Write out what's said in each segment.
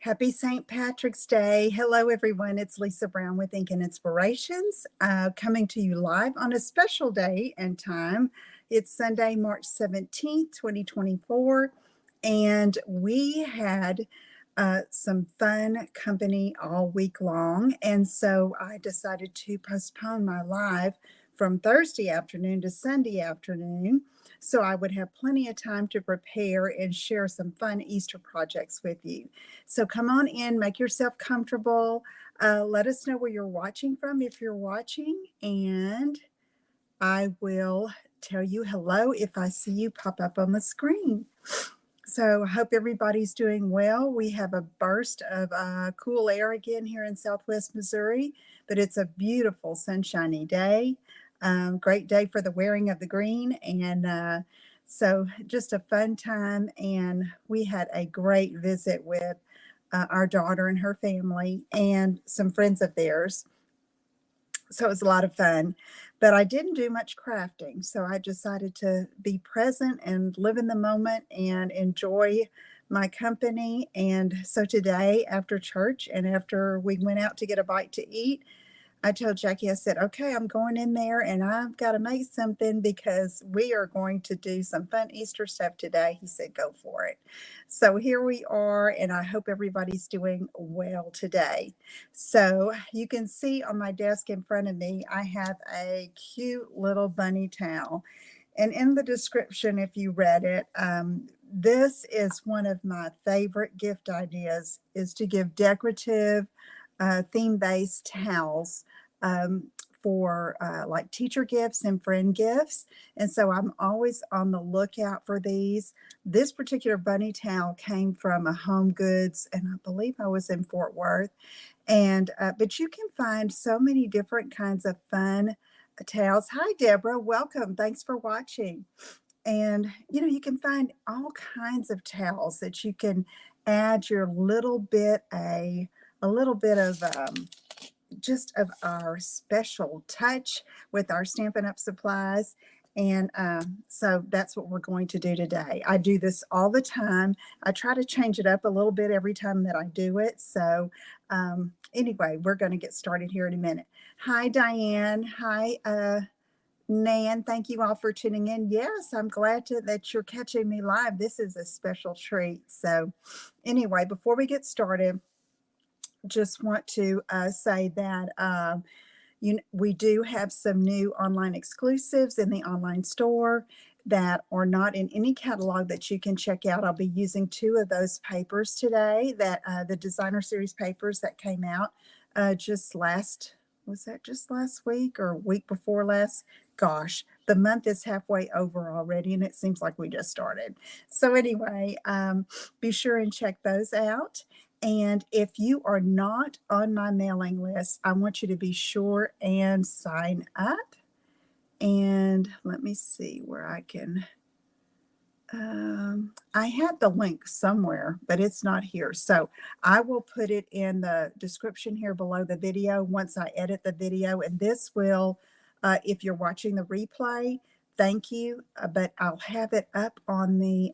Happy St. Patrick's Day. Hello, everyone. It's Lisa Brown with Ink and Inspirations, coming to you live on a special day and time. It's Sunday, March 17th, 2024, and we had some fun company all week long, and so I decided to postpone my live from Thursday afternoon to Sunday afternoon so I would have plenty of time to prepare and share some fun Easter projects with you. So come on in, make yourself comfortable. Let us know where you're watching from if you're watching, and I will tell you hello if I see you pop up on the screen. So I hope everybody's doing well. We have a burst of cool air again here in Southwest Missouri, but it's a beautiful sunshiny day. Great day for the wearing of the green, and so just a fun time. And we had a great visit with our daughter and her family and some friends of theirs. So it was a lot of fun, but I didn't do much crafting. So I decided to be present and live in the moment and enjoy my company. And so today, after church and after we went out to get a bite to eat, I told Jackie, I said, okay, I'm going in there and I've got to make something because we are going to do some fun Easter stuff today. He said, go for it. So here we are, and I hope everybody's doing well today. So you can see on my desk in front of me, I have a cute little bunny towel. And in the description, if you read it, this is one of my favorite gift ideas, is to give decorative theme-based towels for like teacher gifts and friend gifts. And so I'm always on the lookout for these. This particular bunny towel came from a Home Goods, and I believe I was in Fort Worth. And but you can find so many different kinds of fun towels. Hi, Deborah. Welcome. Thanks for watching. And you can find all kinds of towels that you can add your little bit a little bit of just of our special touch with our Stampin' Up! Supplies. And so that's what we're going to do today. I do this all the time. I try to change it up a little bit every time that I do it. So anyway, we're going to get started here in a minute. Hi, Diane. Hi, Nan. Thank you all for tuning in. Yes, I'm glad that you're catching me live. This is a special treat. So anyway, before we get started, just want to say that we do have some new online exclusives in the online store that are not in any catalog that you can check out. I'll be using two of those papers today, that the designer series papers that came out was that just last week or week before last? Gosh, the month is halfway over already, and it seems like we just started. So anyway, be sure and check those out. And if you are not on my mailing list, I want you to be sure and sign up. And let me see where I can. I had the link somewhere, but it's not here. So I will put it in the description here below the video once I edit the video. And this will, if you're watching the replay, thank you, but I'll have it up on the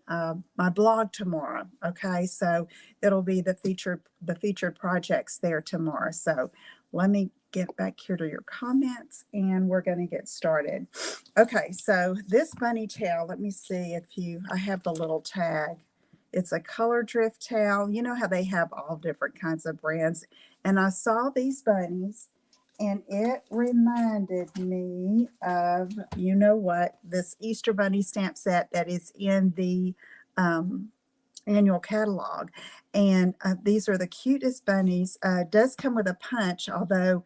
my blog tomorrow. Okay, so it'll be the featured projects there tomorrow. So let me get back here to your comments, and we're going to get started. Okay, so this bunny towel, let me see if I have the little tag. It's a color drift towel. You know how they have all different kinds of brands, and I saw these bunnies, and it reminded me of, you know what, this Easter Bunny stamp set that is in the annual catalog. And these are the cutest bunnies. It does come with a punch, although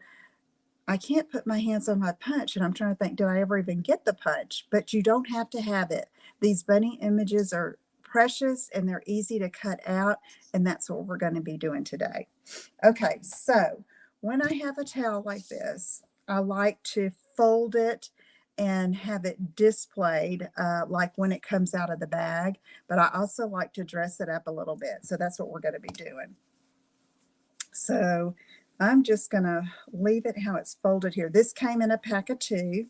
I can't put my hands on my punch, and I'm trying to think, did I ever even get the punch? But you don't have to have it. These bunny images are precious, and they're easy to cut out, and that's what we're going to be doing today. Okay, so when I have a towel like this, I like to fold it and have it displayed like when it comes out of the bag, but I also like to dress it up a little bit. So that's what we're going to be doing. So I'm just going to leave it how it's folded here. This came in a pack of 2,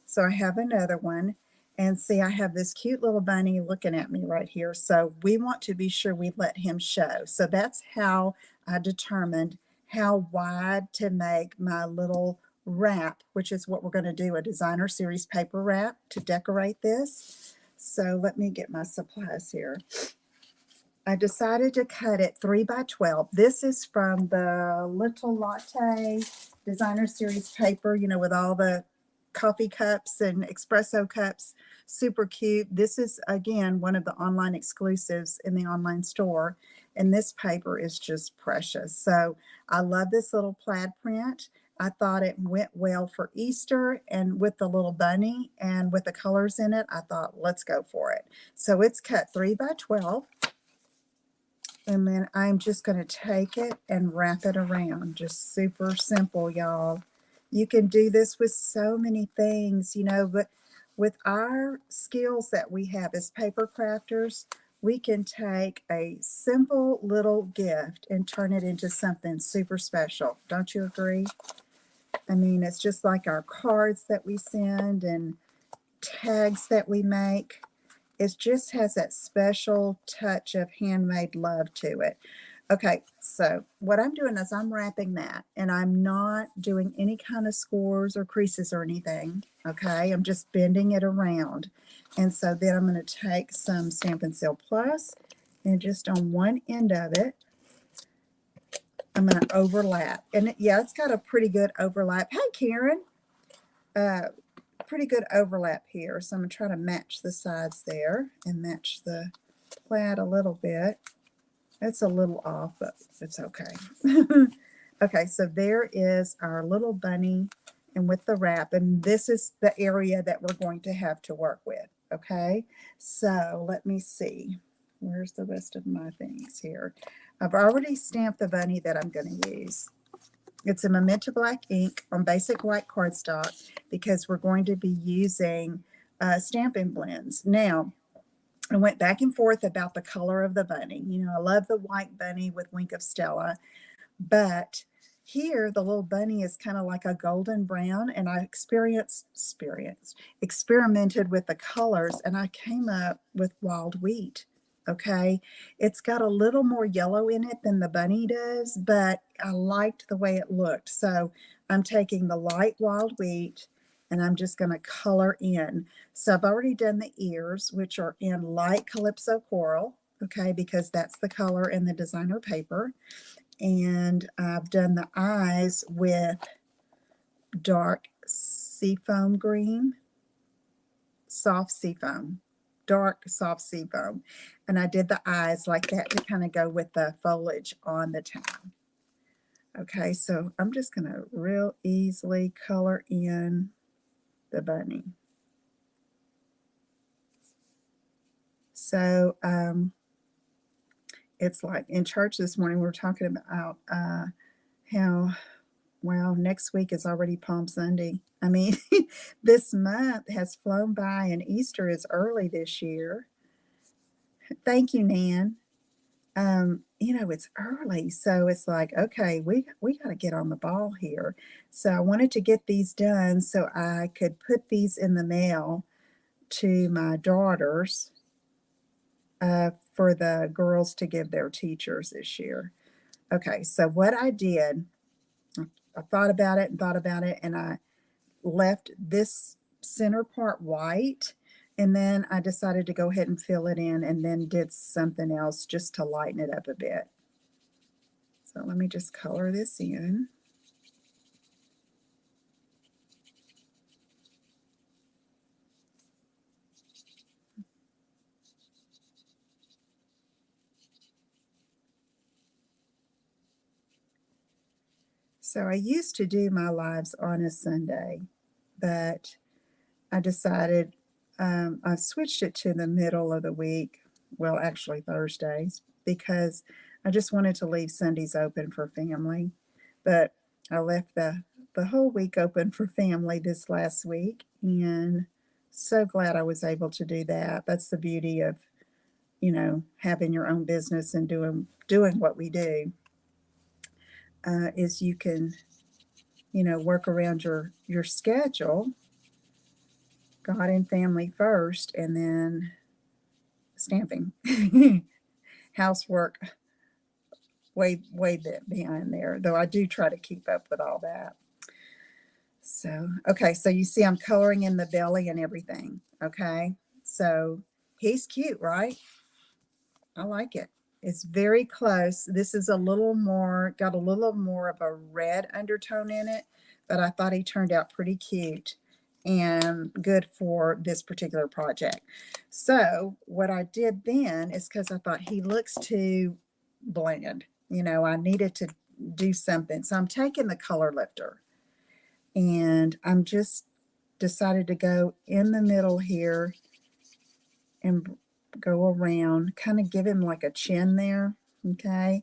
so I have another one. And see, I have this cute little bunny looking at me right here. So we want to be sure we let him show. So that's how I determined how wide to make my little wrap, which is what we're going to do, a designer series paper wrap to decorate this. So let me get my supplies here. I decided to cut it 3 by 12. This is from the Little Latte Designer Series paper, you know, with all the coffee cups and espresso cups. Super cute. This is, again, one of the online exclusives in the online store. And this paper is just precious. So I love this little plaid print. I thought it went well for Easter, and with the little bunny and with the colors in it, I thought, let's go for it. So it's cut 3 by 12. And then I'm just going to take it and wrap it around. Just super simple, y'all. You can do this with so many things, you know, but with our skills that we have as paper crafters, we can take a simple little gift and turn it into something super special. Don't you agree? I mean, it's just like our cards that we send and tags that we make. It just has that special touch of handmade love to it. Okay, so what I'm doing is I'm wrapping that, and I'm not doing any kind of scores or creases or anything. Okay, I'm just bending it around. And so then I'm going to take some Stampin' Seal Plus, and just on one end of it, I'm going to overlap. And yeah, it's got a pretty good overlap. Hey, Karen. Pretty good overlap here. So I'm going to try to match the sides there and match the plaid a little bit. It's a little off, but it's okay. Okay, so there is our little bunny and with the wrap. And this is the area that we're going to have to work with. Okay, so let me see. Where's the rest of my things here? I've already stamped the bunny that I'm going to use. It's a Magenta Black ink on basic white cardstock because we're going to be using Stampin' blends. Now, I went back and forth about the color of the bunny. You know, I love the white bunny with Wink of Stella, but here the little bunny is kind of like a golden brown, and I experimented with the colors, and I came up with wild wheat. Okay, it's got a little more yellow in it than the bunny does, but I liked the way it looked. So I'm taking the light wild wheat and I'm just going to color in. So I've already done the ears, which are in light Calypso Coral, okay, because that's the color in the designer paper. And I've done the eyes with dark seafoam green, soft seafoam, dark soft seafoam. And I did the eyes like that to kind of go with the foliage on the town. Okay, so I'm just going to real easily color in the bunny. So it's like in church this morning, we were talking about how, well, next week is already Palm Sunday. I mean, this month has flown by and Easter is early this year. Thank you, Nan. You know, it's early, so it's like, okay, we got to get on the ball here. So I wanted to get these done so I could put these in the mail to my daughters for the girls to give their teachers this year. Okay, so what I did, I thought about it and thought about it, and I left this center part white, and then I decided to go ahead and fill it in and then did something else just to lighten it up a bit. So let me just color this in. So I used to do my lives on a Sunday, but I decided I switched it to the middle of the week. Well, actually Thursdays, because I just wanted to leave Sundays open for family. But I left the whole week open for family this last week, and so glad I was able to do that. That's the beauty of, you know, having your own business and doing what we do. Is you can, you know, work around your schedule God and family first, and then stamping. Housework way bit behind there, though I do try to keep up with all that. So, okay, so you see I'm coloring in the belly and everything, okay? So he's cute, right? I like it. It's very close. This is a little more, got a little more of a red undertone in it, but I thought he turned out pretty cute and good for this particular project. So what I did then is, because I thought he looks too bland, you know, I needed to do something. So I'm taking the color lifter and I'm just decided to go in the middle here and go around, kind of give him like a chin there, okay?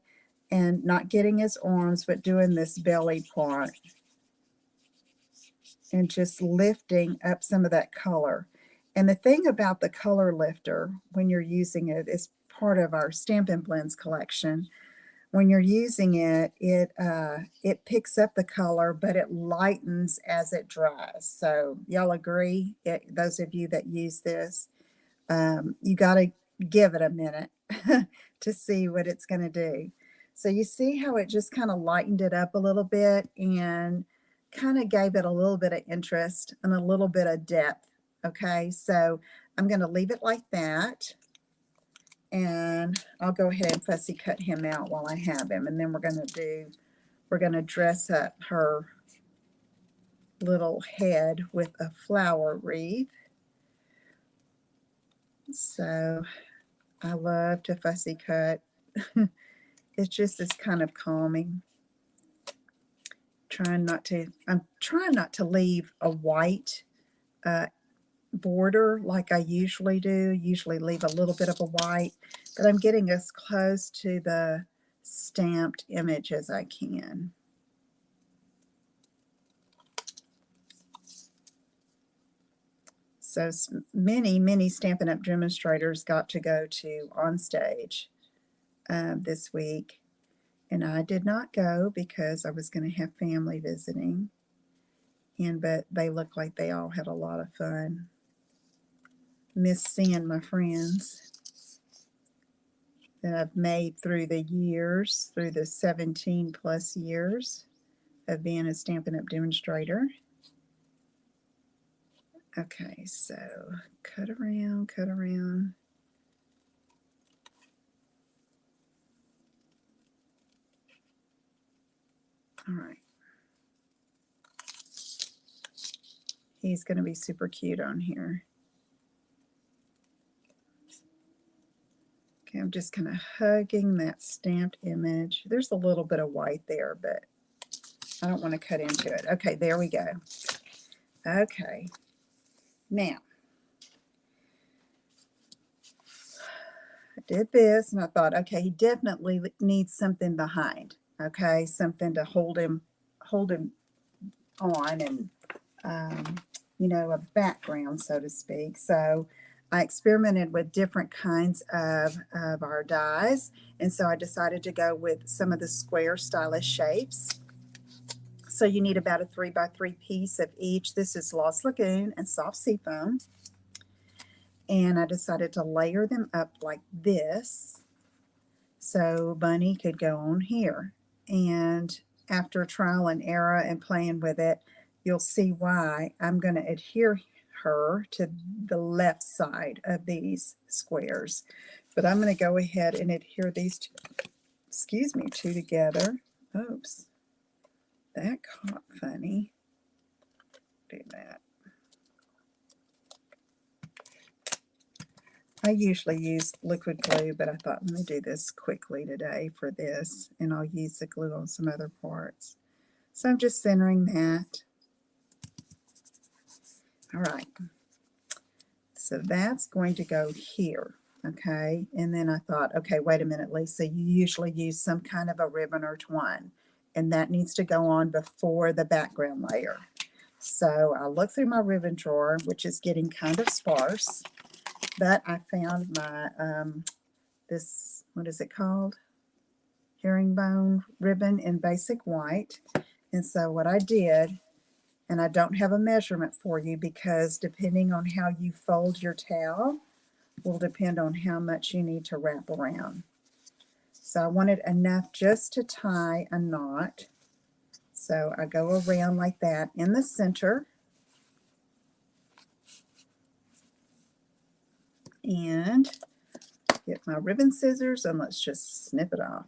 And not getting his arms, but doing this belly part and just lifting up some of that color. And the thing about the color lifter, when you're using it, is part of our Stampin' Blends collection. When you're using it, it picks up the color, but it lightens as it dries. So y'all agree? Those of you that use this, you got to give it a minute to see what it's going to do. So you see how it just kind of lightened it up a little bit and kind of gave it a little bit of interest and a little bit of depth. Okay, so I'm going to leave it like that. And I'll go ahead and fussy cut him out while I have him. And then we're going to dress up her little head with a flower wreath. So I love to fussy cut. It just is kind of calming. I'm trying not to leave a white border like I usually do. Usually leave a little bit of a white, but I'm getting as close to the stamped image as I can. So many Stampin' Up! Demonstrators got to go to on stage this week, and I did not go because I was going to have family visiting. But they look like they all had a lot of fun. Miss seeing my friends that I've made through the years, through the 17 plus years of being a Stampin' Up! Demonstrator. Okay, so cut around, cut around. All right. He's going to be super cute on here. Okay, I'm just kind of hugging that stamped image. There's a little bit of white there, but I don't want to cut into it. Okay, there we go. Okay. Now, I did this and I thought, okay, he definitely needs something behind. Okay, something to hold him on, and you know, a background, so to speak. So I experimented with different kinds of our dies, and so I decided to go with some of the square stylish shapes. So you need about a 3x3 piece of each. This is Lost Lagoon and Soft Seafoam. And I decided to layer them up like this so Bunny could go on here. And after trial and error and playing with it, you'll see why I'm going to adhere her to the left side of these squares. But I'm going to go ahead and adhere these two together. Oops, that caught funny. Do that. I usually use liquid glue, but I thought, let me do this quickly today for this, and I'll use the glue on some other parts. So I'm just centering that. All right. So that's going to go here, okay? And then I thought, okay, wait a minute, Lisa, you usually use some kind of a ribbon or twine, and that needs to go on before the background layer. So I looked through my ribbon drawer, which is getting kind of sparse. But I found my, this, what is it called? Herringbone ribbon in basic white. And so what I did, And I don't have a measurement for you because depending on how you fold your towel will depend on how much you need to wrap around. So I wanted enough just to tie a knot. So I go around like that in the center. And get my ribbon scissors and let's just snip it off.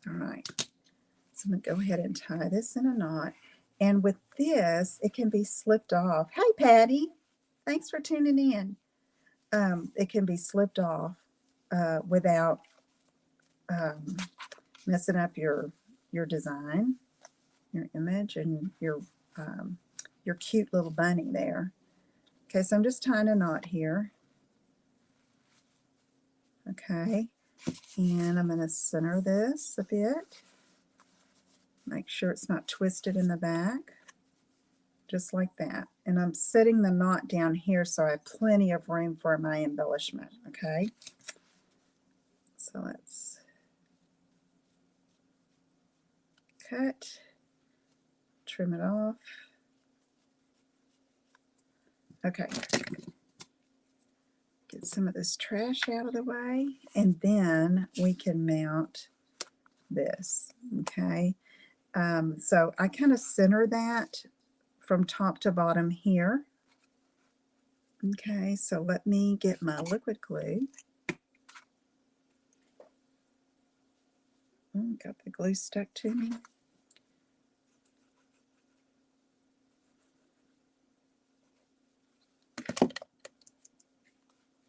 All right, so I'm going to go ahead and tie this in a knot. And with this, it can be slipped off. Hey, Patty, thanks for tuning in. It can be slipped off without messing up your design, your image, and your cute little bunny there. Okay, so I'm just tying a knot here. Okay, and I'm going to center this a bit. Make sure it's not twisted in the back, just like that. And I'm setting the knot down here so I have plenty of room for my embellishment, okay? So let's cut, trim it off. Okay. Get some of this trash out of the way, and then we can mount this, okay? So I kind of center that from top to bottom here. Okay, so let me get my liquid glue. Oh, got the glue stuck to me.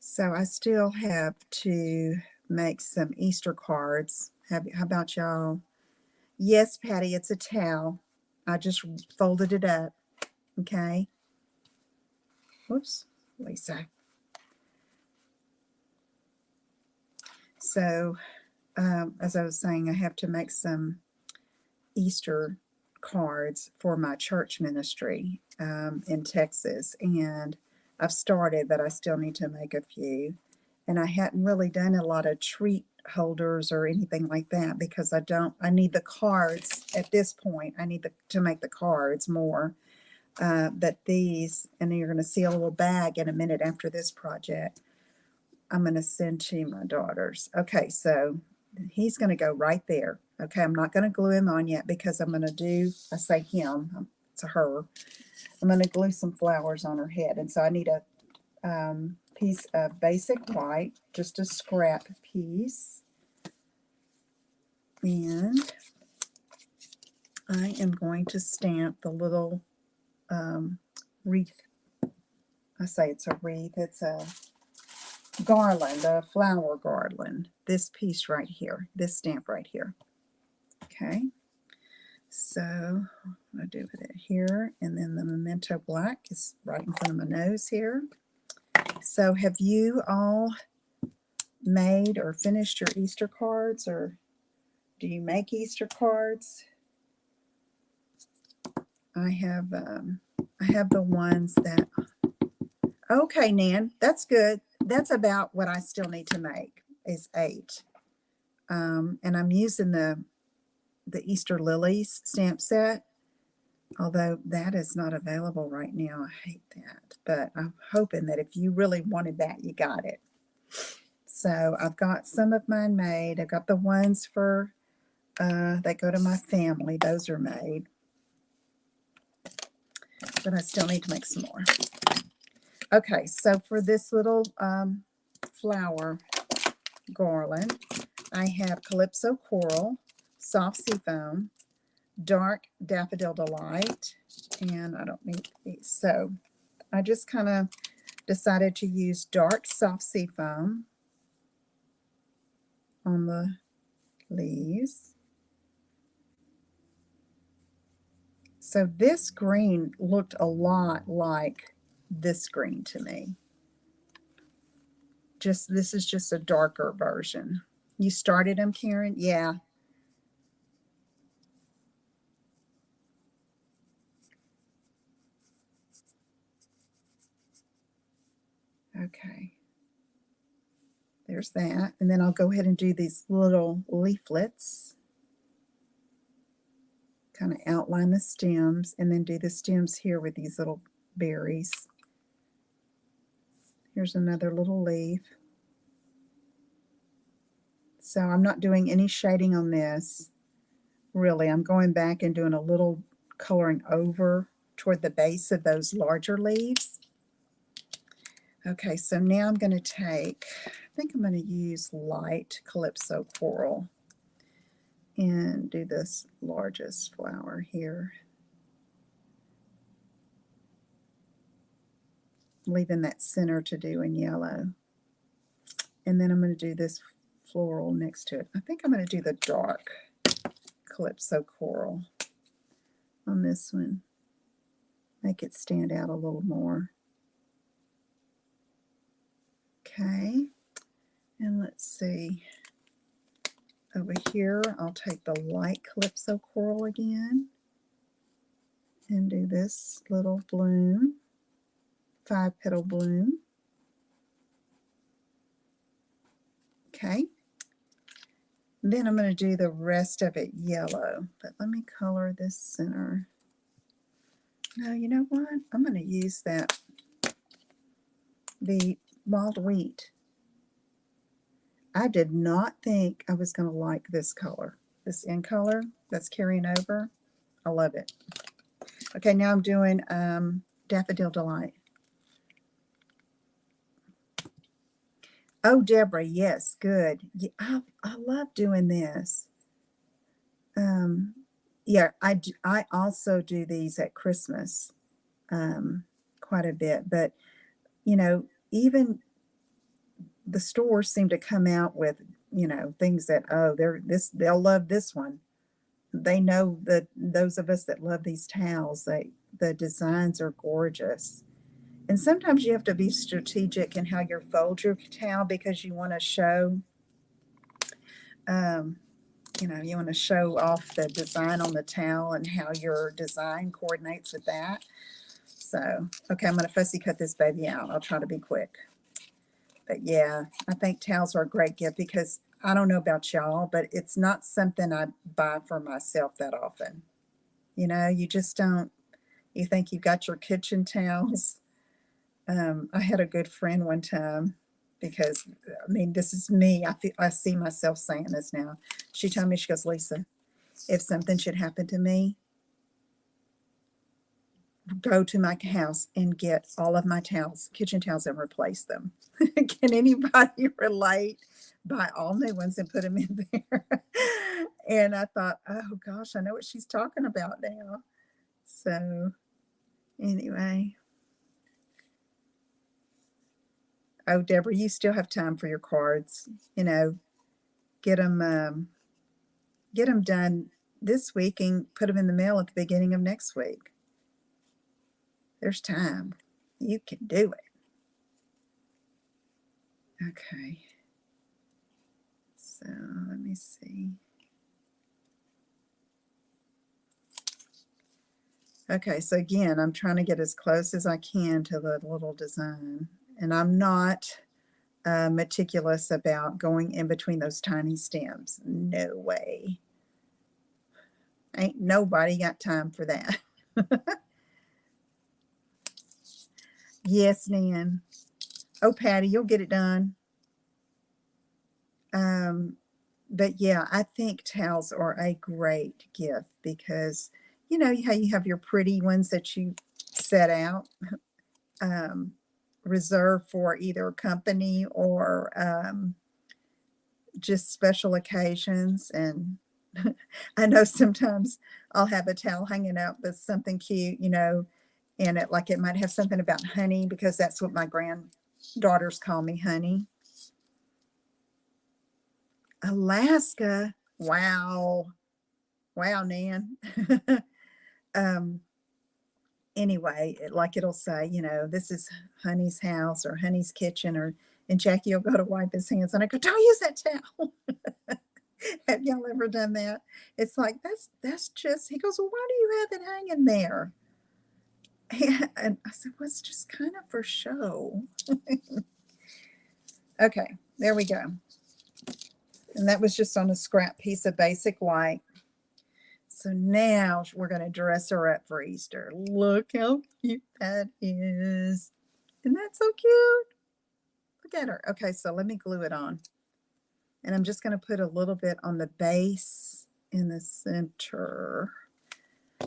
So I still have to make some Easter cards. How about y'all? Yes, Patty, it's a towel. I just folded it up. Okay. Whoops, Lisa. So, as I was saying, I have to make some Easter cards for my church ministry in Texas. And I've started, but I still need to make a few. And I hadn't really done a lot of treat holders or anything like that because I need the cards at this point. I need to make the cards more. But these, and you're going to see a little bag in a minute after this project, I'm going to send to my daughters. Okay, so he's going to go right there. Okay, I'm not going to glue him on yet because I'm going to do, I say him, it's a her. I'm going to glue some flowers on her head. And so I need a piece of basic white, just a scrap piece. And I am going to stamp the little wreath. I say it's a wreath. It's a garland, a flower garland. This piece right here, this stamp right here. Okay. So what I do with it here, and then the Memento Black is right in front of my nose here. So have you all made or finished your Easter cards, or do you make Easter cards? I have the ones that, okay, Nan, that's good. That's about what I still need to make is 8. And I'm using the Easter Lilies stamp set, although that is not available right now. I hate that, but I'm hoping that if you really wanted that, you got it. So I've got some of mine made. I've got the ones for that go to my family. Those are made. But I still need to make some more. Okay, so for this little flower garland, I have Calypso Coral, Soft Seafoam, Dark Daffodil Delight, and I don't need these. So I just kind of decided to use dark Soft Seafoam on the leaves. So this green looked a lot like this green to me. This is just a darker version. You started them, Karen? Yeah. Okay. There's that. And then I'll go ahead and do these little leaflets. kind of outline the stems and then do the stems here with these little berries. Here's another little leaf. So I'm not doing any shading on this. Really, I'm going back and doing a little coloring over toward the base of those larger leaves. Okay, so now I'm going to take, I think I'm going to use light Calypso Coral and do this largest flower here. Leaving that center to do in yellow. And then I'm going to do this floral next to it. I think I'm going to do the dark Calypso Coral on this one. Make it stand out a little more. Okay, and let's see. Over here, I'll take the light Calypso Coral again and do this little bloom, 5-petal bloom. Okay, then I'm going to do the rest of it yellow, but let me color this center. No, you know what? I'm going to use the wild wheat. I did not think I was going to like this color, this in color that's carrying over. I love it. Okay, now I'm doing Daffodil Delight. Oh, Deborah, yes, good. Yeah, I love doing this. Yeah, I also do these at Christmas quite a bit, but you know, even the stores seem to come out with, you know, things that, oh, they'll love this one. They know that those of us that love these towels, the designs are gorgeous. And sometimes you have to be strategic in how you fold your towel because you want to show, you know, you want to show off the design on the towel and how your design coordinates with that. So, okay, I'm going to fussy cut this baby out. I'll try to be quick. But yeah, I think towels are a great gift because I don't know about y'all, but it's not something I buy for myself that often. You know, you just don't, you think you've got your kitchen towels. I had a good friend one time because, I mean, this is me. I see myself saying this now. She told me, she goes, Lisa, if something should happen to me, go to my house and get all of my towels, kitchen towels, and replace them. Can anybody relate? Buy all new ones and put them in there. And I thought, oh gosh, I know what she's talking about now. So anyway. Oh, Deborah, you still have time for your cards. You know, get them done this week and put them in the mail at the beginning of next week. There's time. You can do it. Okay. So let me see. Okay, so again, I'm trying to get as close as I can to the little design. And I'm not meticulous about going in between those tiny stems. No way. Ain't nobody got time for that. Yes, Nan. Oh, Patty, you'll get it done. But yeah, I think towels are a great gift because, you know, how you have your pretty ones that you set out, reserved for either company or just special occasions. And I know sometimes I'll have a towel hanging out that's something cute, you know, and it might have something about honey because that's what my granddaughters call me, honey. Alaska. Wow. Wow, Nan. Anyway, it'll say, you know, this is Honey's house or Honey's kitchen, and Jackie will go to wipe his hands and I go, don't use that towel. Have y'all ever done that? It's like, that's just, he goes, well, why do you have it hanging there? And I said, well, it's just kind of for show. Okay, there we go. And that was just on a scrap piece of basic white. So now we're going to dress her up for Easter. Look how cute that is. Isn't that so cute? Look at her. Okay, so let me glue it on. And I'm just going to put a little bit on the base in the center.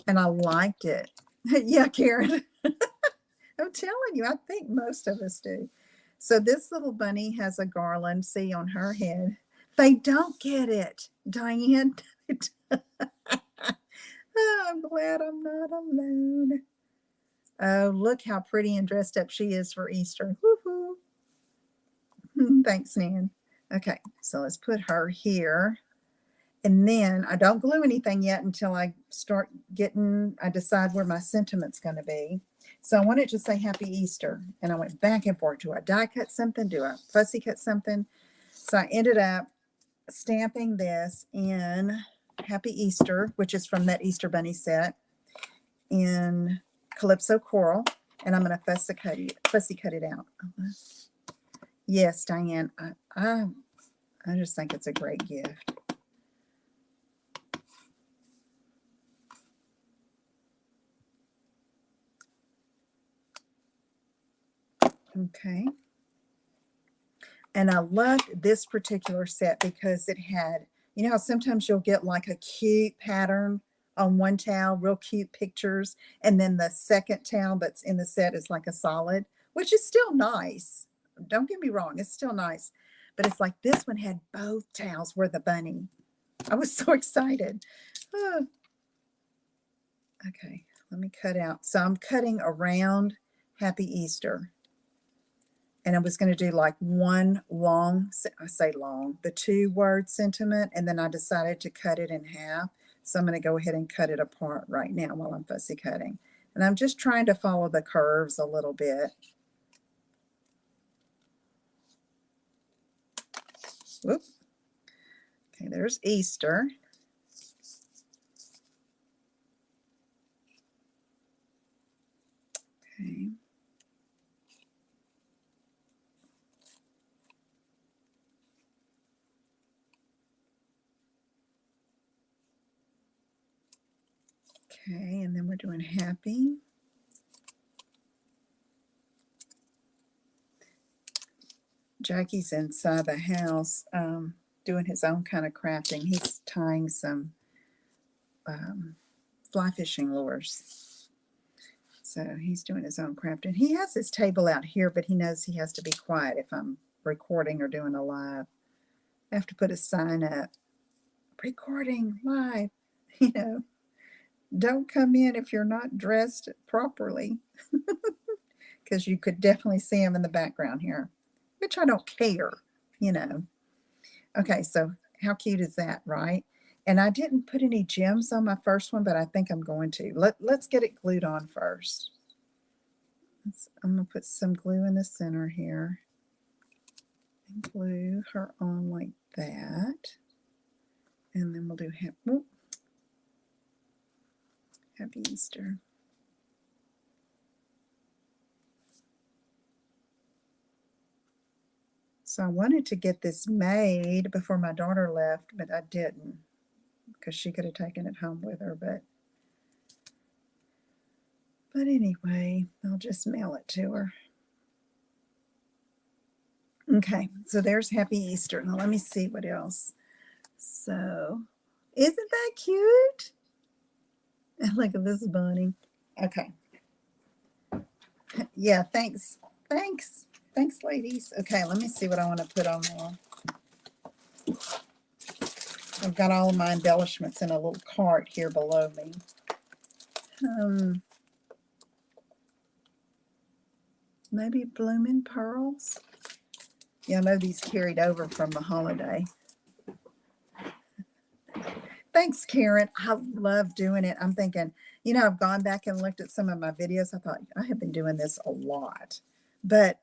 And I liked it. Yeah, Karen. I'm telling you, I think most of us do. So this little bunny has a garland, see, on her head. They don't get it, Diane. Oh, I'm glad I'm not alone. Oh, look how pretty and dressed up she is for Easter. Woohoo. Thanks, Nan. Okay, so let's put her here. And then I don't glue anything yet until I decide where my sentiment's going to be. So I wanted to say Happy Easter. And I went back and forth. Do I die cut something? Do I fussy cut something? So I ended up stamping this in Happy Easter, which is from that Easter Bunny set, in Calypso Coral. And I'm going to fussy cut it out. Yes, Diane, I just think it's a great gift. Okay. And I loved this particular set because it had, you know how sometimes you'll get like a cute pattern on one towel, real cute pictures, and then the second towel that's in the set is like a solid, which is still nice. Don't get me wrong, it's still nice. But it's like this one had both towels were the bunny. I was so excited. Oh. Okay, let me cut out. So I'm cutting around Happy Easter. And I was going to do like one long, I say long, the 2-word sentiment, and then I decided to cut it in half. So I'm going to go ahead and cut it apart right now while I'm fussy cutting. And I'm just trying to follow the curves a little bit. Whoop. Okay, there's Easter. Okay. Okay, and then we're doing Happy. Jackie's inside the house doing his own kind of crafting. He's tying some fly fishing lures. So he's doing his own crafting. He has his table out here, but he knows he has to be quiet if I'm recording or doing a live. I have to put a sign up. Recording live. You know, don't come in if you're not dressed properly. Because you could definitely see him in the background here, which I don't care, you know. Okay, so how cute is that, right? And I didn't put any gems on my first one, but I think I'm going to. Let's get it glued on first. I'm going to put some glue in the center here. And glue her on like that. And then we'll do Happy Easter. So I wanted to get this made before my daughter left, but I didn't because she could have taken it home with her. But anyway, I'll just mail it to her. Okay, so there's Happy Easter. Now let me see what else. So, isn't that cute? Look at this bunny. Okay. Yeah, thanks. Thanks. Thanks, ladies. Okay, let me see what I want to put on there. I've got all of my embellishments in a little cart here below me. Maybe blooming pearls. Yeah, I know these carried over from the holiday. Thanks, Karen. I love doing it. I'm thinking, you know, I've gone back and looked at some of my videos. I thought, I have been doing this a lot. But,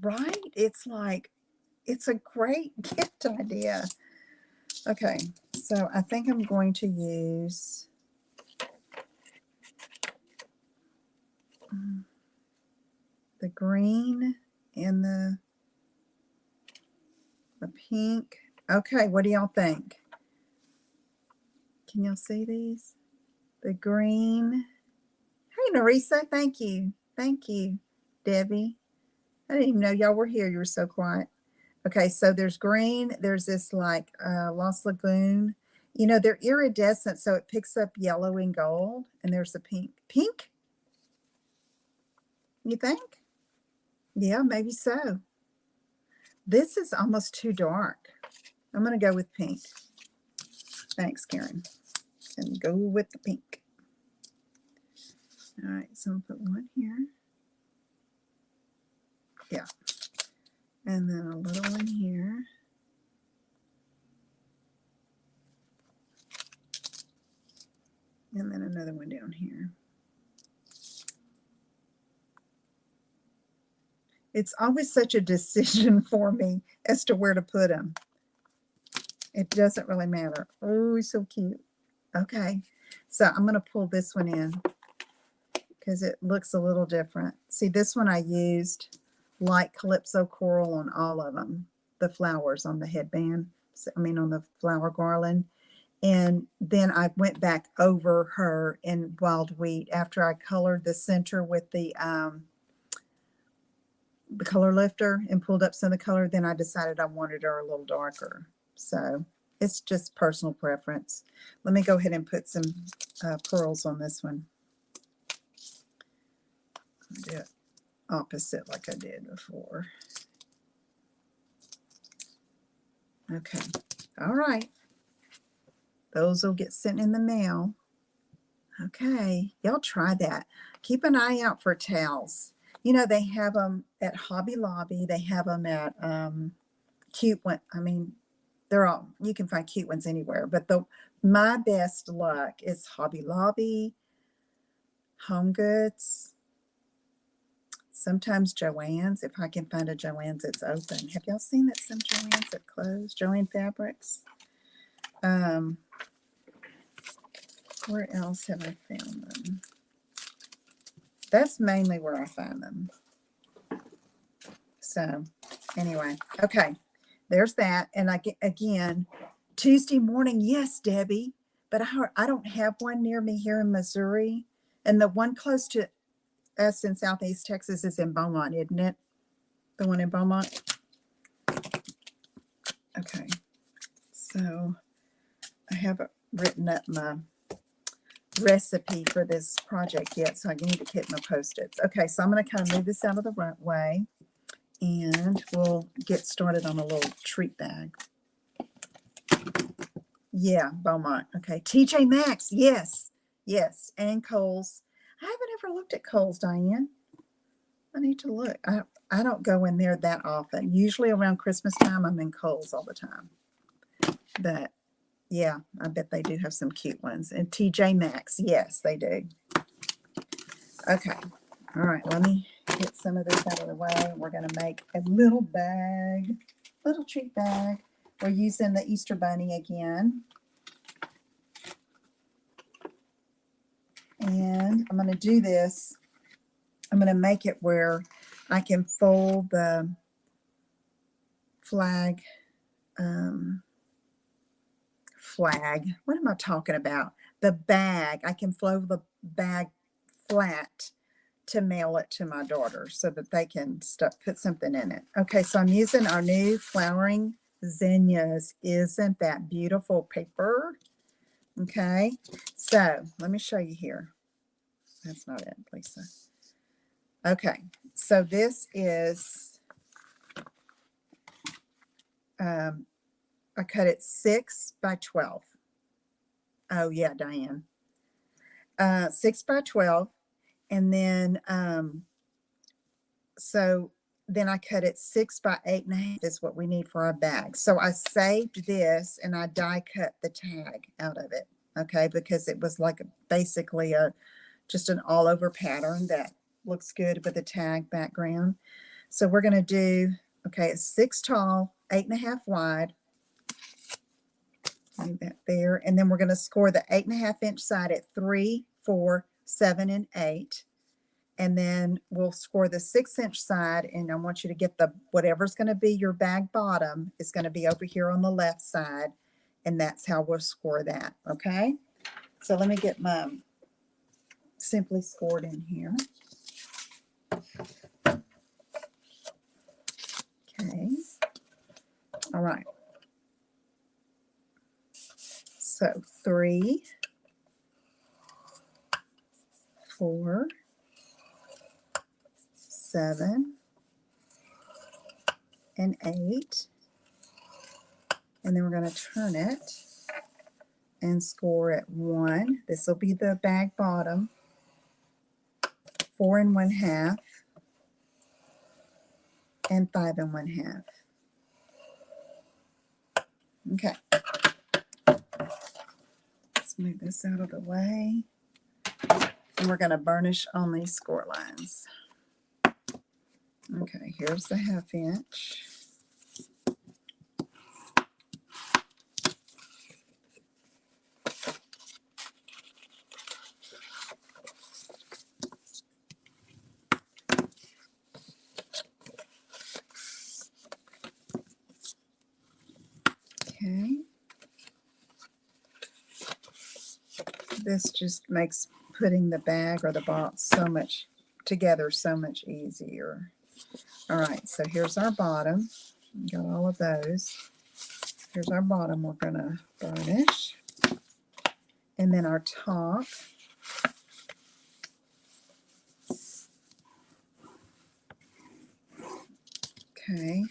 right? It's like, it's a great gift idea. Okay, so I think I'm going to use the green and the pink. Okay, what do y'all think? Can y'all see these? the green. Hey, Narisa, thank you. Thank you, Debbie. I didn't even know y'all were here. You were so quiet. Okay, so there's green. There's this like Lost Lagoon. You know, they're iridescent, so it picks up yellow and gold. And there's the pink. Pink? You think? Yeah, maybe so. This is almost too dark. I'm going to go with pink. Thanks, Karen. And go with the pink. All right, so I'm going to put one here. Yeah. And then a little one here. And then another one down here. It's always such a decision for me as to where to put them. It doesn't really matter. Oh, he's so cute. Okay, so I'm going to pull this one in because it looks a little different. See, this one I used light Calypso coral on all of them, the flowers on the headband, on the flower garland. And then I went back over her in Wild Wheat after I colored the center with the color lifter and pulled up some of the color. Then I decided I wanted her a little darker. So it's just personal preference. Let me go ahead and put some pearls on this one. I'll do it opposite like I did before. Okay. All right. Those will get sent in the mail. Okay. Y'all try that. Keep an eye out for towels. You know, they have them at Hobby Lobby. They have them at cute one. I mean, they're all, you can find cute ones anywhere, but my best luck is Hobby Lobby, Home Goods, sometimes Joann's. If I can find a Joann's that's open. Have y'all seen that some Joann's have closed? Joann Fabrics. Where else have I found them? That's mainly where I find them. So anyway, okay, there's that. And again, Tuesday morning, yes, Debbie, but I don't have one near me here in Missouri. And the one close to us in Southeast Texas is in Beaumont, isn't it? The one in Beaumont? Okay, so I haven't written up my recipe for this project yet, so I need to keep my Post-its. Okay, so I'm going to kind of move this out of the right way, and we'll get started on a little treat bag. Yeah, Beaumont. Okay, TJ Maxx. Yes, yes, and Kohl's. I haven't ever looked at Kohl's, Diane. I need to look. I don't go in there that often. Usually around Christmas time, I'm in Kohl's all the time. But yeah, I bet they do have some cute ones. And TJ Maxx, yes, they do. Okay. All right, let me get some of this out of the way. We're going to make a little bag, little treat bag. We're using the Easter Bunny again. And I'm going to do this. I'm going to make it where I can fold the flag. What am I talking about? The bag. I can fold the bag flat to mail it to my daughter so that they can put something in it. Okay, so I'm using our new flowering zinnias. Isn't that beautiful paper? Okay, so let me show you here. That's not it, Lisa. Okay, so this is, I cut it 6 by 12. Oh yeah, Diane. 6 by 12. And then, so then I cut it 6 by 8.5 is what we need for our bag. So I saved this and I die cut the tag out of it. Okay, because it was like basically just an all over pattern that looks good with the tag background. So we're going to do, okay, it's 6 tall, 8.5 wide. Leave that there. And then we're going to score the 8.5 inch side at 3, 4, 7, and 8. And then we'll score the 6 inch side. And I want you to get the, whatever's going to be your bag bottom is going to be over here on the left side. And that's how we'll score that. Okay. So let me get my simply scored in here. Okay. All right. So 3, 4, 7, and 8. And then we're going to turn it and score at 1. This will be the bag bottom. 4 1/2. And 5 1/2. Okay. Let's move this out of the way. And we're going to burnish on these score lines. Okay, here's the 1/2 inch. Okay. This just makes putting the bag or the box together so much easier. All right, so here's our bottom. Got all of those. Here's our bottom we're going to burnish. And then our top. Okay.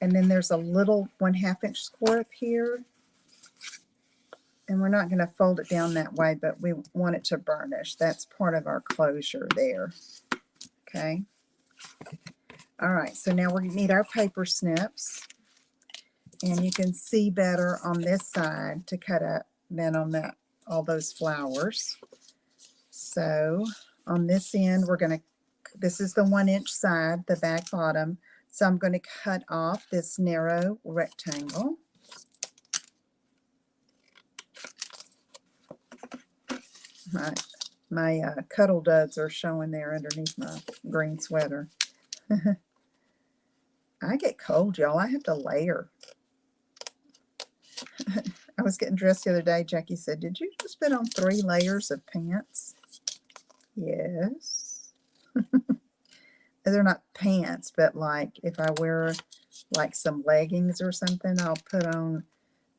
And then there's a little 1/2 inch score up here. And we're not going to fold it down that way, but we want it to burnish. That's part of our closure there. Okay. All right, so now we need our paper snips. And you can see better on this side to cut up than on that all those flowers. So on this end, this is the 1 inch side, the back bottom. So I'm going to cut off this narrow rectangle. My cuddle duds are showing there underneath my green sweater. I get cold, y'all. I have to layer. I was getting dressed the other day. Jackie said, "Did you just put on 3 layers of pants?" Yes. They're not pants, but like if I wear like some leggings or something, I'll put on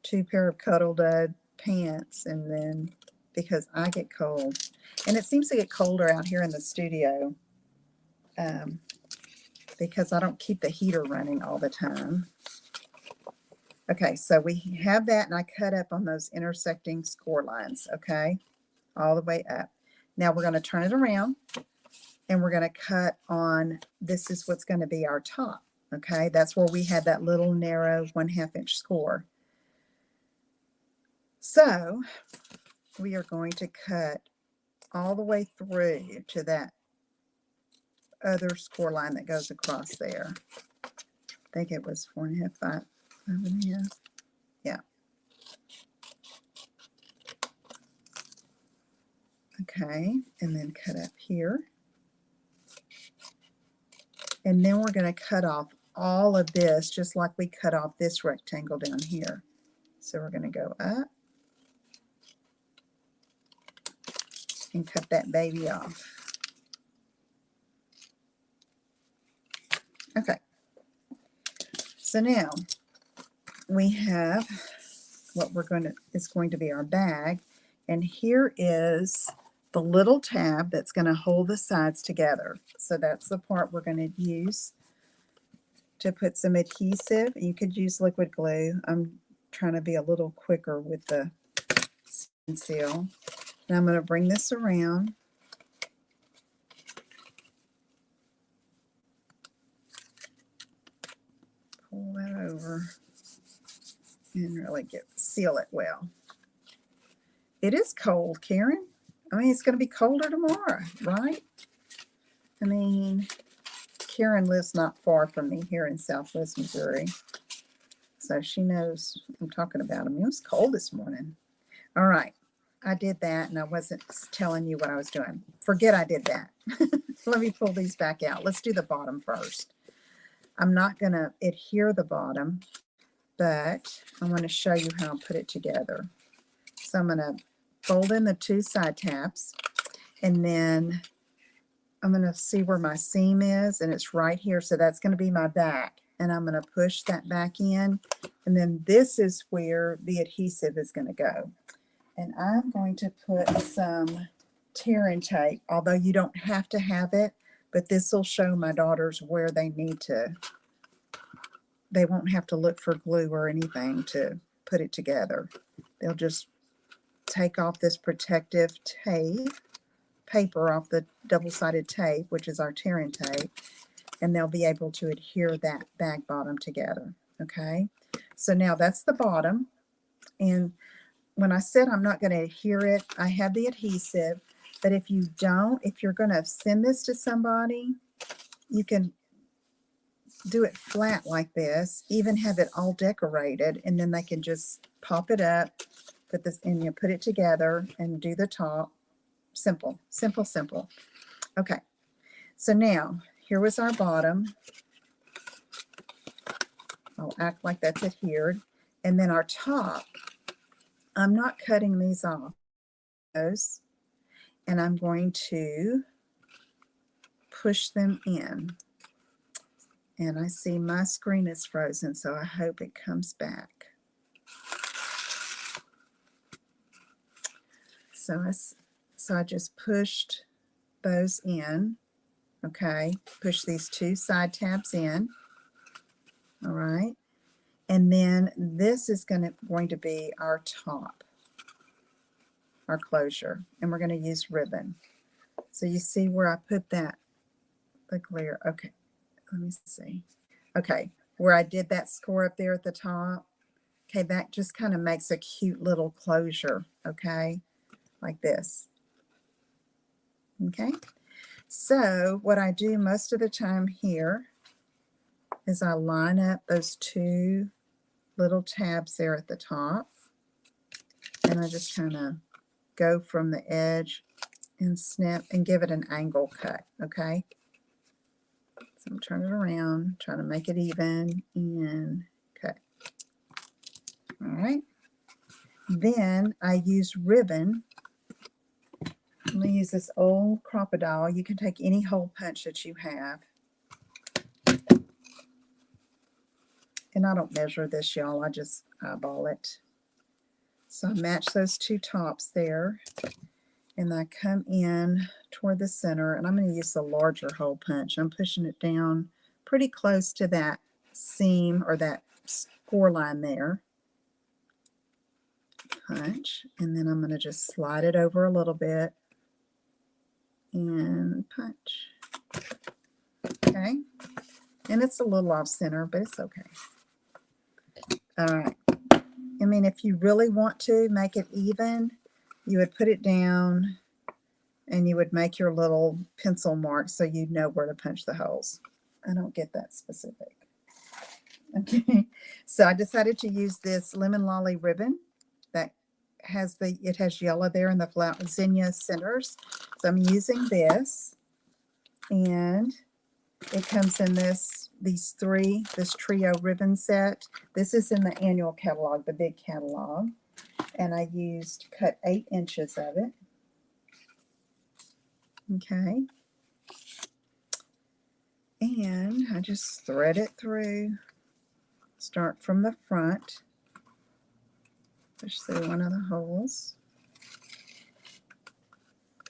2 pair of cuddle dud pants, and then because I get cold. And it seems to get colder out here in the studio because I don't keep the heater running all the time. Okay, so we have that, and I cut up on those intersecting score lines, okay, all the way up. Now we're going to turn it around, and we're going to cut on, this is what's going to be our top, okay? That's where we had that little narrow 1/2 inch score. So we are going to cut all the way through to that other score line that goes across there. I think it was 4 1/2, 5 1/2. Yeah. Okay, and then cut up here. And then we're going to cut off all of this just like we cut off this rectangle down here. So we're going to go up and cut that baby off. Okay. So now we have what is going to be our bag. And here is the little tab that's going to hold the sides together. So that's the part we're going to use to put some adhesive. You could use liquid glue. I'm trying to be a little quicker with the seal. Now I'm going to bring this around. Pull that over and really seal it well. It is cold, Karen. I mean, it's going to be colder tomorrow, right? I mean, Karen lives not far from me here in Southwest Missouri, so she knows I'm talking about. I mean, it was cold this morning. All right, I did that, and I wasn't telling you what I was doing. Forget I did that. Let me pull these back out. Let's do the bottom first. I'm not going to adhere the bottom, but I want to show you how I put it together. So I'm going to fold in the 2 side tabs, And then I'm going to see where my seam is, and it's right here. So that's going to be my back. And I'm going to push that back in. And then this is where the adhesive is going to go. And I'm going to put some tear-in tape, although you don't have to have it, but this will show my daughters where they need to. They won't have to look for glue or anything to put it together. They'll just take off this protective paper off the double-sided tape, which is our tear-in tape, and they'll be able to adhere that bag bottom together. Okay, so now that's the bottom. And when I said I'm not going to adhere it, I have the adhesive, but if you don't, if you're going to send this to somebody, you can do it flat like this, even have it all decorated, and then they can just pop it up, put this in, you put it together and do the top. Simple, simple, simple. Okay, so now here was our bottom. I'll act like that's adhered. And then our top, I'm not cutting these off. And I'm going to push them in. And I see my screen is frozen, so I hope it comes back. So I just pushed those in. Okay, push these two side tabs in. All right, and then this is going to be our top, our closure, and we're going to use ribbon. So you see where I put that, the glare. Okay, let me see. Okay, where I did that score up there at the top. Okay, that just kind of makes a cute little closure. Okay, like this. Okay, so what I do most of the time here is I line up those two little tabs there at the top, and I just kind of go from the edge and snip and give it an angle cut. Okay, so I'm turning it around, trying to make it even, and cut. All right, then I use ribbon. I'm going to use this old Crocodile. You can take any hole punch that you have. And I don't measure this, y'all. I just eyeball it. So I match those two tops there. And I come in toward the center. And I'm going to use the larger hole punch. I'm pushing it down pretty close to that seam or that score line there. Punch. And then I'm going to just slide it over a little bit. And punch. Okay. And it's a little off center, but it's okay. All right. I mean, if you really want to make it even, you would put it down and you would make your little pencil mark so you'd know where to punch the holes. I don't get that specific. Okay. So I decided to use this Lemon Lolly ribbon that has it has yellow there in the zinnia centers. So I'm using this, and it comes in this trio ribbon set. This is in the annual catalog, the big catalog, and I cut 8 inches of it. Okay, and I just thread it through. Start from the front, push through one of the holes.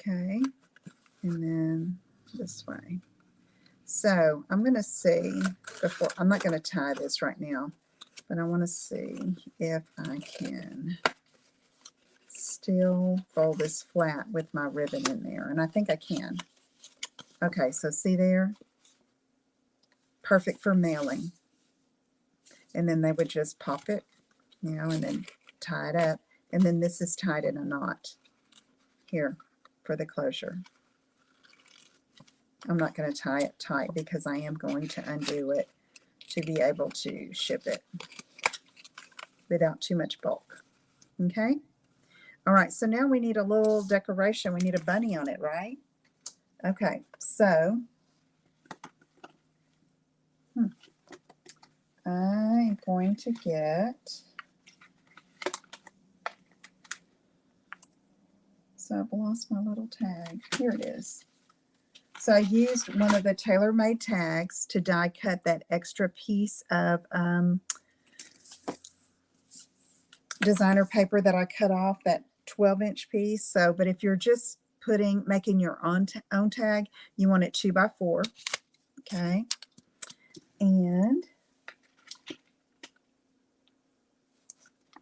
Okay, and then this way. So I'm going to see before, I'm not going to tie this right now, but I want to see if I can still fold this flat with my ribbon in there. And I think I can. Okay, so see there? Perfect for mailing. And then they would just pop it, and then tie it up. And then this is tied in a knot here for the closure. I'm not going to tie it tight because I am going to undo it to be able to ship it without too much bulk. Okay? All right, so now we need a little decoration. We need a bunny on it, right? Okay, so I'm going to get So I've lost my little tag. Here it is. So I used one of the tailor-made tags to die cut that extra piece of designer paper that I cut off, that 12-inch piece. So, but if you're just making your own tag, you want it 2x4. Okay. And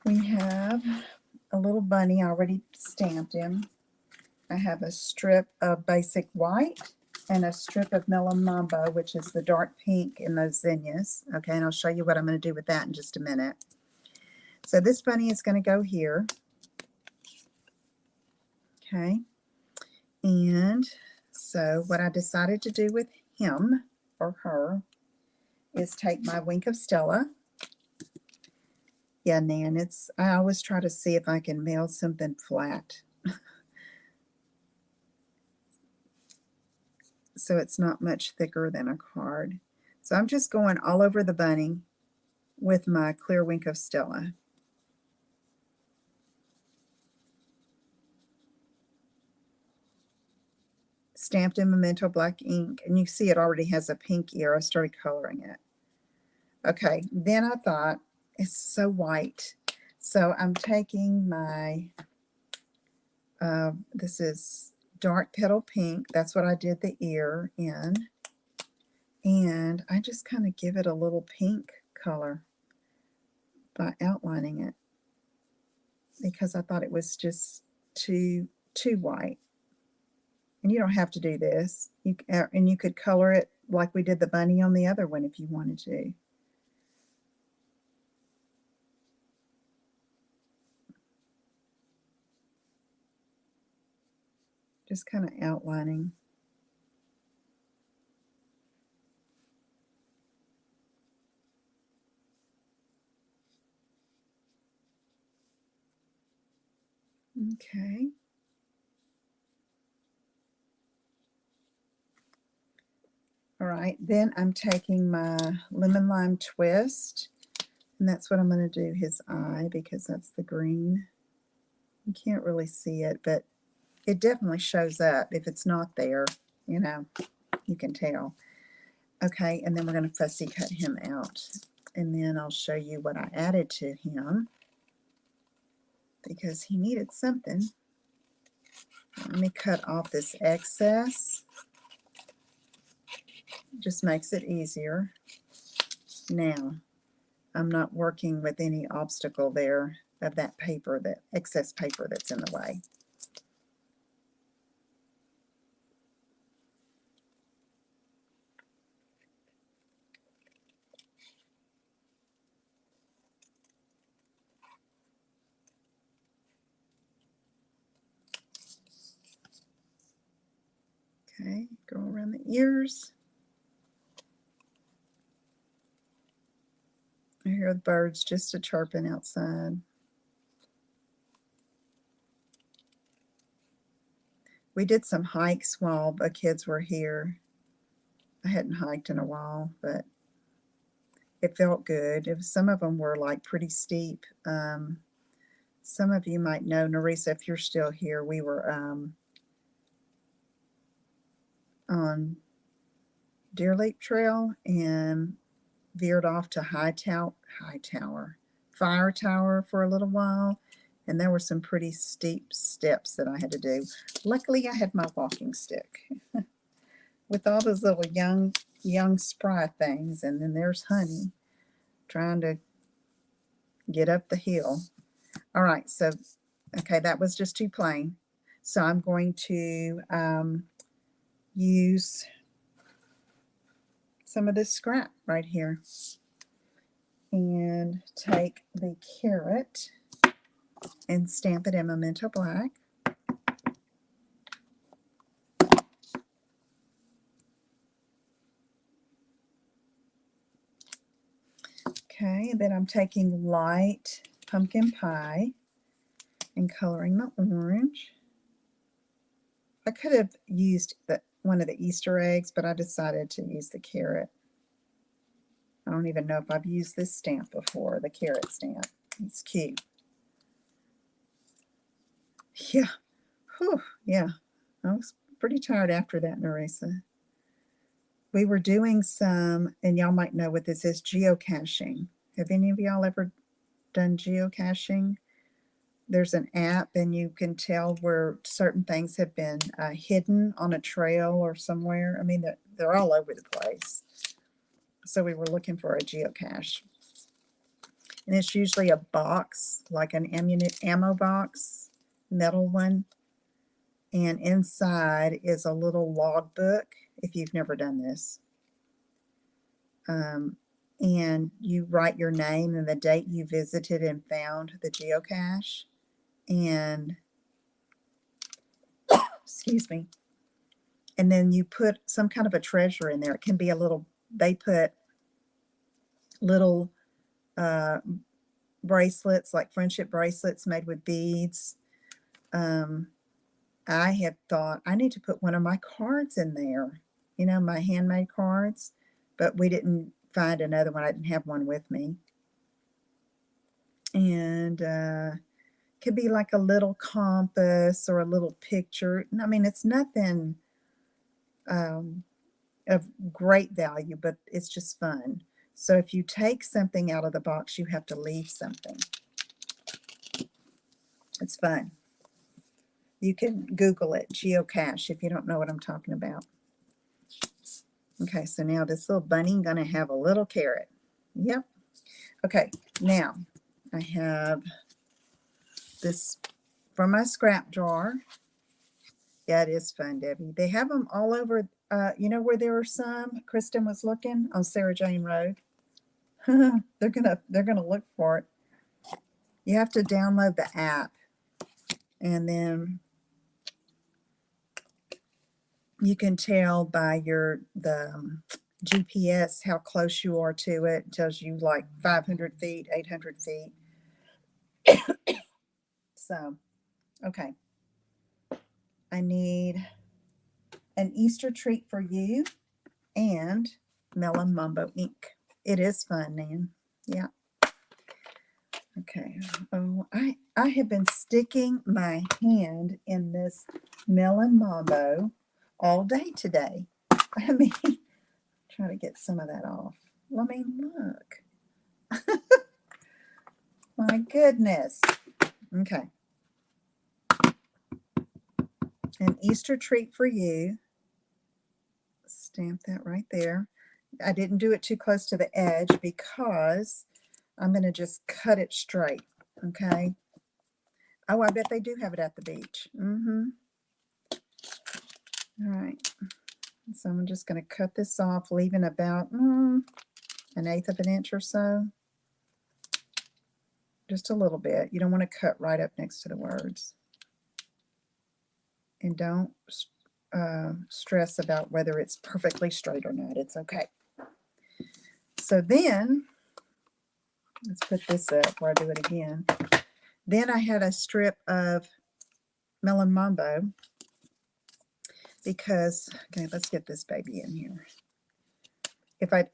we have a little bunny. I already stamped him. I have a strip of basic white and a strip of Mellow Mambo, which is the dark pink in those zinnias. Okay, and I'll show you what I'm going to do with that in just a minute. So this bunny is going to go here. Okay, and so what I decided to do with him or her is take my Wink of Stella. Yeah, Nan, I always try to see if I can mail something flat. So it's not much thicker than a card. So I'm just going all over the bunny with my clear Wink of Stella. Stamped in Memento black ink, and you see it already has a pink ear. I started coloring it. Okay, then I thought, it's so white. So I'm taking my, this is dark petal pink. That's what I did the ear in. And I just kind of give it a little pink color by outlining it, because I thought it was just too white. And you don't have to do this. And you could color it like we did the bunny on the other one if you wanted to. Just kind of outlining. Okay. All right, then I'm taking my Lemon Lime Twist, and that's what I'm going to do his eye, because that's the green. You can't really see it, but it definitely shows up. If it's not there, you know, you can tell. Okay, and then we're going to fussy cut him out. And then I'll show you what I added to him, because he needed something. Let me cut off this excess. Just makes it easier. Now, I'm not working with any obstacle there of that paper, that excess paper that's in the way. Okay, go around the ears. I hear the birds just a chirping outside. We did some hikes while the kids were here. I hadn't hiked in a while, but it felt good. Some of them were like pretty steep. Some of you might know, Narisa, if you're still here, we were on Deer Leap Trail and veered off to Fire Tower for a little while, and there were some pretty steep steps that I had to do. Luckily, I had my walking stick with all those little young spry things, and then there's Honey trying to get up the hill. All right, so okay, that was just too plain. So I'm going to use some of this scrap right here and take the carrot and stamp it in Memento black. Okay, then I'm taking light pumpkin pie and coloring the orange. I could have used one of the Easter eggs, but I decided to use the carrot. I don't even know if I've used this stamp before, the carrot stamp. It's cute. Yeah. Whew, yeah, I was pretty tired after that, Nerissa. We were doing some, and y'all might know what this is, geocaching. Have any of y'all ever done geocaching? There's an app, and you can tell where certain things have been hidden on a trail or somewhere. I mean, they're all over the place. So we were looking for a geocache. And it's usually a box, like an ammo box, metal one. And inside is a little logbook, if you've never done this. And you write your name and the date you visited and found the geocache. And, excuse me. And then you put some kind of a treasure in there. It can be a little, they put little bracelets, like friendship bracelets made with beads. I had thought I need to put one of my cards in there, you know, my handmade cards, but we didn't find another one. I didn't have one with me. And could be like a little compass or a little picture. I mean, it's nothing of great value, but it's just fun. So if you take something out of the box, you have to leave something. It's fun. You can Google it, geocache, if you don't know what I'm talking about. Okay, so now this little bunny is going to have a little carrot. Yep. Okay, now I have this from my scrap drawer. Yeah, it is fun, Debbie. They have them all over. You know where there are some? Kristen was looking on Sarah Jane Road. they're gonna look for it. You have to download the app, and then you can tell by the GPS how close you are to it. It tells you like 500 feet, 800 feet. So, okay. I need an Easter treat for you and Melon Mambo ink. It is fun, Nan. Yeah. Okay. Oh, I have been sticking my hand in this Melon Mambo all day today. I mean, try to get some of that off. I mean, look. My goodness. Okay. An Easter treat for you. Stamp that right there. I didn't do it too close to the edge because I'm going to just cut it straight. Okay. Oh, I bet they do have it at the beach. All right. So I'm just going to cut this off, leaving about 1/8 of an inch or so. Just a little bit. You don't want to cut right up next to the words. And don't stress about whether it's perfectly straight or not. It's okay. So then, let's put this up where I do it again. Then I had a strip of Melon Mambo because, okay, let's get this baby in here.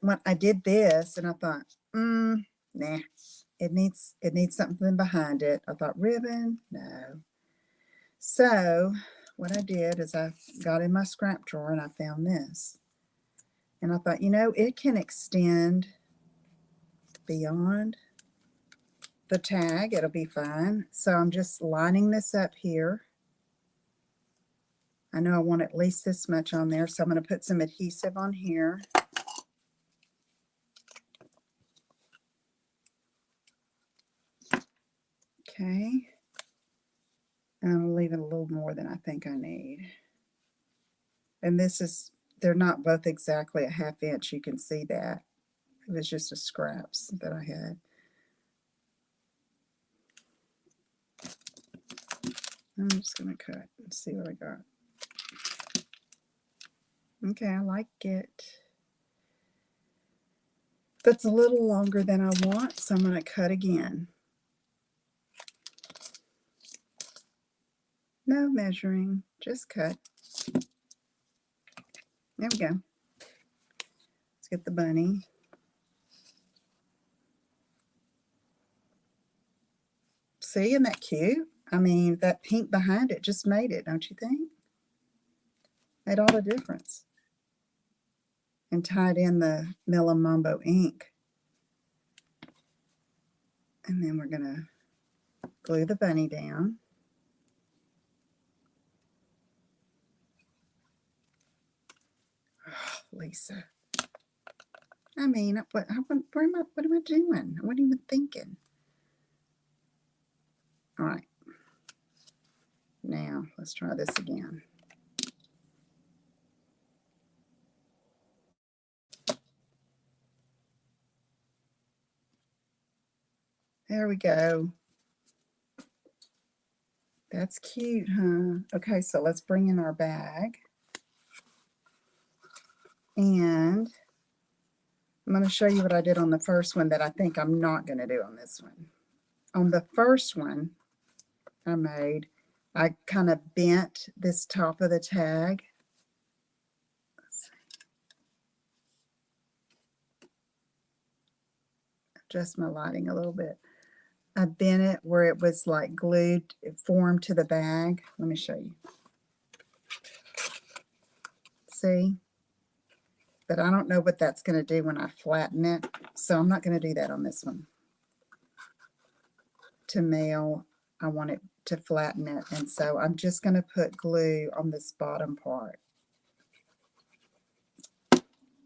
When I did this and I thought, nah, it needs something behind it. I thought ribbon, no. So what I did is I got in my scrap drawer and I found this. And I thought, you know, it can extend beyond the tag. It'll be fine. So I'm just lining this up here. I know I want at least this much on there, so I'm going to put some adhesive on here. Okay. And I'm leaving a little more than I think I need. And this is, they're not both exactly a 1/2 inch. You can see that. It was just a scraps that I had. I'm just going to cut and see what I got. Okay, I like it. That's a little longer than I want, so I'm going to cut again. No measuring, just cut. There we go. Let's get the bunny. See, isn't that cute? I mean, that pink behind it just made it, don't you think? Made all the difference. And tied in the Mambo ink. And then we're going to glue the bunny down. Oh, Lisa. I mean, what am I doing? I wasn't even thinking. All right. Now, let's try this again. There we go. That's cute, huh? Okay, so let's bring in our bag. And I'm going to show you what I did on the first one that I think I'm not going to do on this one. On the first one I kind of bent this top of the tag. Adjust my lighting a little bit. I bent it where it was like glued, it formed to the bag. Let me show you. See? But I don't know what that's going to do when I flatten it. So I'm not going to do that on this one. To mail, I want it to flatten it. And so I'm just going to put glue on this bottom part.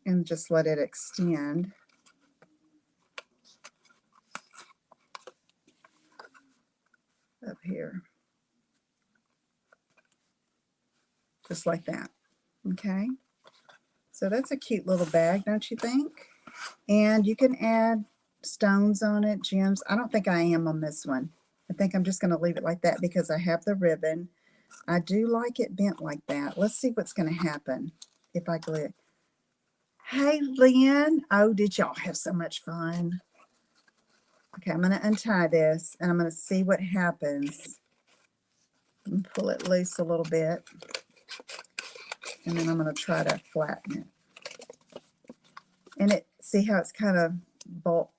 And just let it extend. Up here. Just like that. Okay. So that's a cute little bag, don't you think? And you can add stones on it, gems. I don't think I am on this one. I think I'm just going to leave it like that because I have the ribbon. I do like it bent like that. Let's see what's going to happen if I glue it. Hey, Lynn. Oh, did y'all have so much fun? Okay, I'm going to untie this, and I'm going to see what happens. Pull it loose a little bit. And then I'm going to try to flatten it. And see how it's kind of bulk,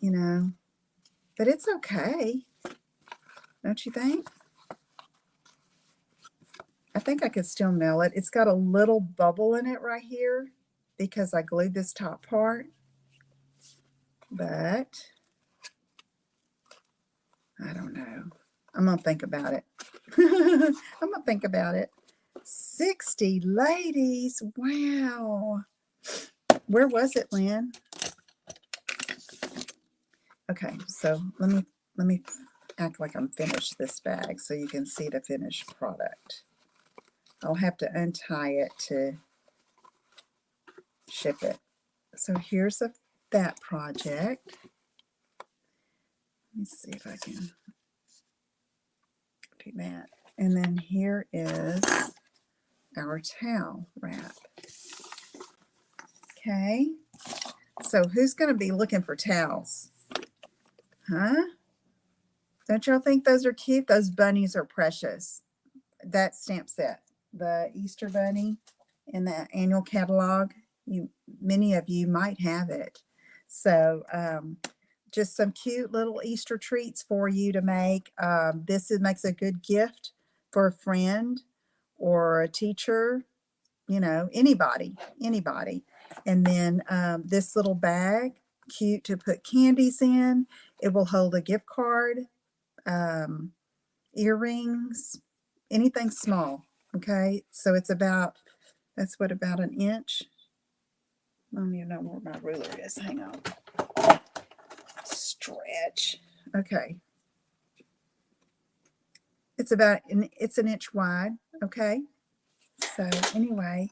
you know. But it's okay. Don't you think? I think I could still nail it. It's got a little bubble in it right here because I glued this top part. But I don't know. I'm going to think about it. I'm going to think about it. 60 ladies. Wow. Where was it, Lynn? Okay, so let me act like I'm finished this bag so you can see the finished product. I'll have to untie it to ship it. So here's that project. Let me see if I can do that. And then here is our towel wrap. Okay, so who's going to be looking for towels? Huh? Don't y'all think those are cute? Those bunnies are precious. That stamp set, the Easter bunny in the annual catalog, many of you might have it. So just some cute little Easter treats for you to make. This makes a good gift for a friend or a teacher, you know, anybody. And then this little bag, cute to put candies in. It will hold a gift card, earrings, anything small. Okay, so it's about, that's what, about an inch. I don't even know where my ruler is. Hang on. Stretch. Okay. It's about, it's an inch wide. Okay. So anyway.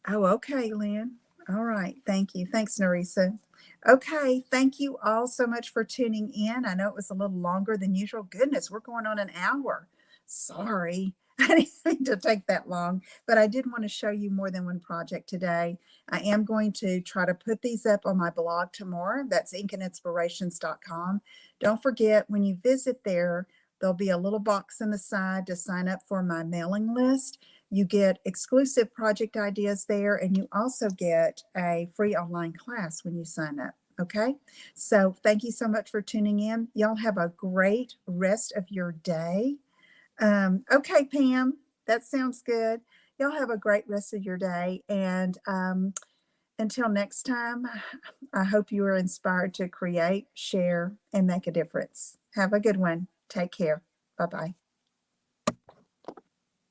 Oh, okay, Lynn. All right. Thank you. Thanks, Narisa. Okay. Thank you all so much for tuning in. I know it was a little longer than usual. Goodness, we're going on an hour. Sorry. I didn't mean to take that long, but I did want to show you more than one project today. I am going to try to put these up on my blog tomorrow. That's inkinspirations.com. Don't forget, when you visit there, there'll be a little box on the side to sign up for my mailing list. You get exclusive project ideas there, and you also get a free online class when you sign up. Okay. So thank you so much for tuning in. Y'all have a great rest of your day. Okay, Pam, that sounds good. Y'all have a great rest of your day. And until next time, I hope you are inspired to create, share, and make a difference. Have a good one. Take care. Bye bye.